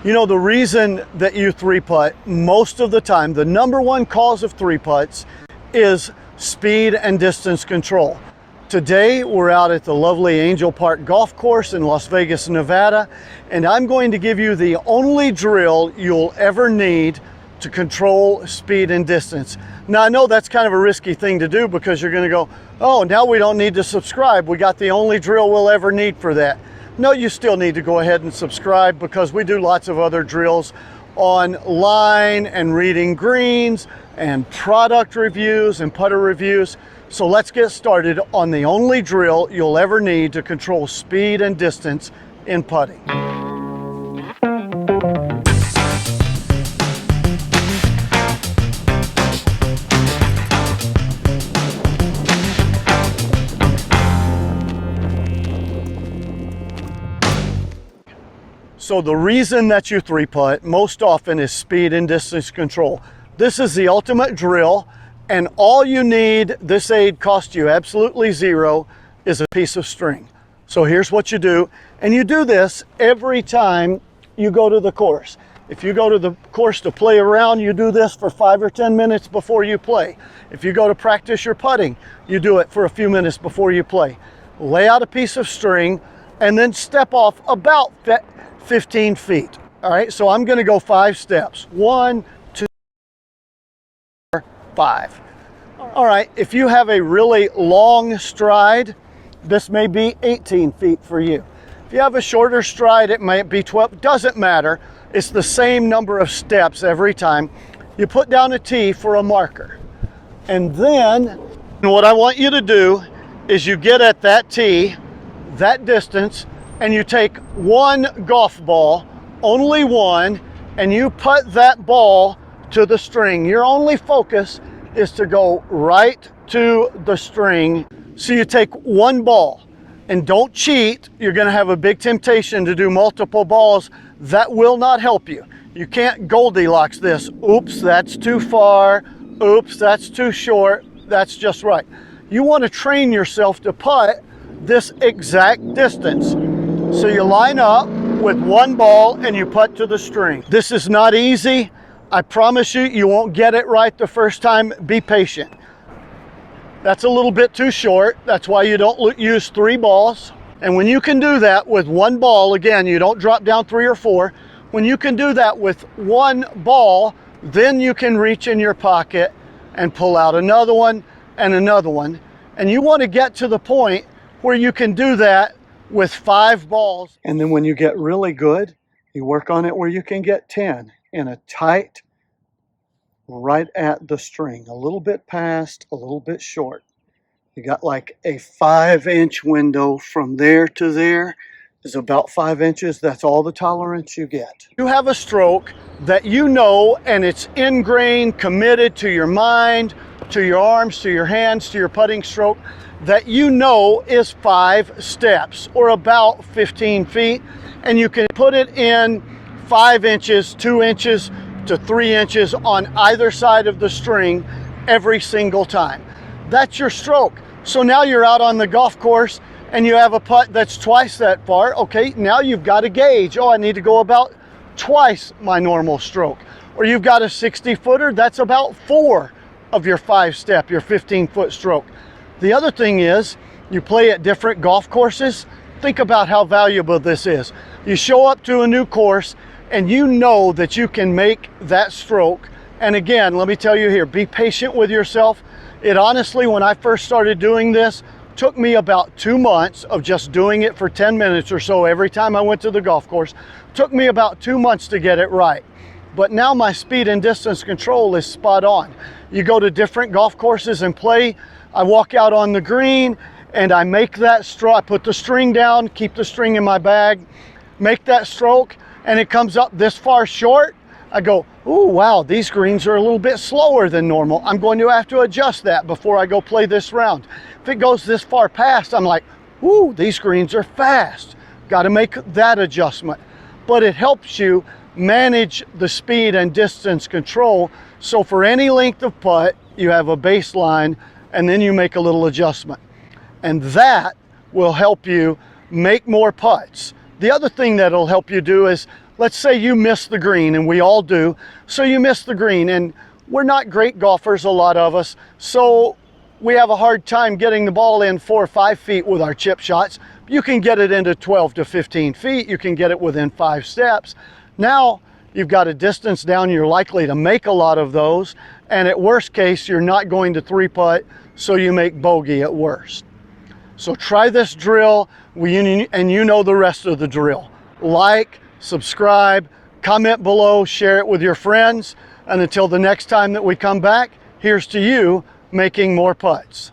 You know, the reason that you three putt most of the time, the number one cause of three putts is speed and distance control. Today, we're out at the lovely Angel Park Golf Course in Las Vegas, Nevada, and I'm going to give you the only drill you'll ever need to control speed and distance. Now, I know that's kind of a risky thing to do because you're gonna go, oh, now we don't need to subscribe. We got the only drill we'll ever need for that. No, you still need to go ahead and subscribe because we do lots of other drills on line and reading greens and product reviews and putter reviews. So let's get started on the only drill you'll ever need to control speed and distance in putting. So the reason that you three putt most often is speed and distance control. This is the ultimate drill, and all you need, this aid costs you absolutely zero, is a piece of string. So here's what you do, and you do this every time you go to the course. If you go to the course to play around, you do this for 5 or 10 minutes before you play. If you go to practice your putting, you do it for a few minutes before you play. Lay out a piece of string and then step off about 15 feet. All right, so I'm gonna go 5 steps. 1, 2, 4, 5. All right, if you have a really long stride, this may be 18 feet for you. If you have a shorter stride, it might be 12, doesn't matter. It's the same number of steps every time. You put down a tee for a marker. And then what I want you to do is you get at that tee, that distance, and you take one golf ball, only one, and you put that ball to the string. Your only focus is to go right to the string. So you take one ball, and don't cheat. You're gonna have a big temptation to do multiple balls. That will not help you. You can't Goldilocks this. Oops, that's too far. Oops, that's too short. That's just right. You wanna train yourself to putt this exact distance. So you line up with one ball and you putt to the string. This is not easy. I promise you, you won't get it right the first time. Be patient. That's a little bit too short. That's why you don't use 3 balls. And when you can do that with one ball, again, you don't drop down 3 or 4. When you can do that with one ball, then you can reach in your pocket and pull out another one and another one. And you want to get to the point where you can do that with 5 balls. And then when you get really good, you work on it where you can get 10 in a tight, right at the string, a little bit past, a little bit short. You got like a 5-inch window from there to there is about 5 inches. That's all the tolerance you get. You have a stroke that you know, and it's ingrained, committed to your mind, to your arms, to your hands, to your putting stroke, that you know is 5 steps or about 15 feet, and you can put it in 5 inches, 2 inches to 3 inches on either side of the string every single time. That's your stroke. So now you're out on the golf course and you have a putt that's twice that far. Okay, now you've got a gauge. Oh, I need to go about twice my normal stroke. Or you've got a 60-footer, that's about 4 of your 5-step, your 15-foot stroke. The other thing is, you play at different golf courses. Think about how valuable this is. You show up to a new course and you know that you can make that stroke. And again, let me tell you here, be patient with yourself. It honestly, when I first started doing this, took me about 2 months of just doing it for 10 minutes or so every time I went to the golf course. Took me about 2 months to get it right. But now my speed and distance control is spot on. You go to different golf courses and play. I walk out on the green and I make that stroke. I put the string down, keep the string in my bag, make that stroke, and it comes up this far short. I go, oh wow, these greens are a little bit slower than normal. I'm going to have to adjust that before I go play this round. If it goes this far past, I'm like, ooh, these greens are fast. Got to make that adjustment. But it helps you manage the speed and distance control. So for any length of putt, you have a baseline and then you make a little adjustment. And that will help you make more putts. The other thing that'll help you do is let's say you miss the green, and we all do. So you miss the green, and we're not great golfers, a lot of us. So we have a hard time getting the ball in 4 or 5 feet with our chip shots. You can get it into 12 to 15 feet. You can get it within 5 steps. Now you've got a distance down. You're likely to make a lot of those. And at worst case, you're not going to 3-putt, so you make bogey at worst. So try this drill, and you know the rest of the drill. Like, subscribe, comment below, share it with your friends. And until the next time that we come back, here's to you making more putts.